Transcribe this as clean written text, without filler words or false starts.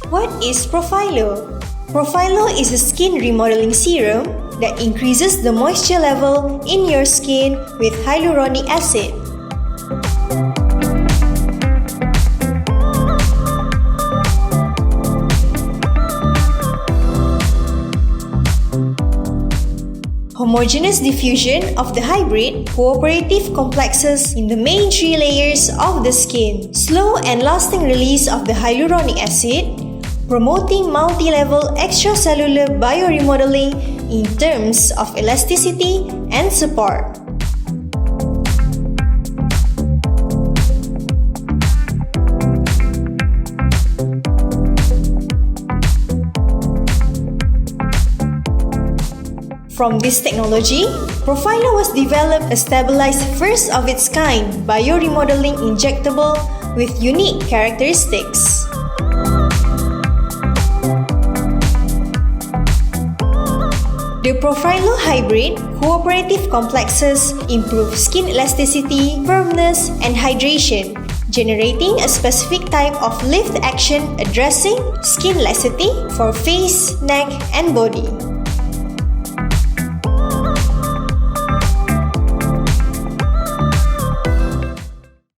What is profhilo? Profhilo is a skin remodeling serum that increases the moisture level in your skin with hyaluronic acid. Homogeneous diffusion of the hybrid cooperative complexes in the main three layers of the skin. Slow and lasting release of the hyaluronic acid, promoting multi-level extracellular bioremodeling in terms of elasticity and support. From this technology, profhilo was developed a stabilized first of its kind bioremodeling injectable with unique characteristics. The profhilo hybrid cooperative complexes improve skin elasticity, firmness, and hydration, generating a specific type of lift action addressing skin laxity for face, neck, and body.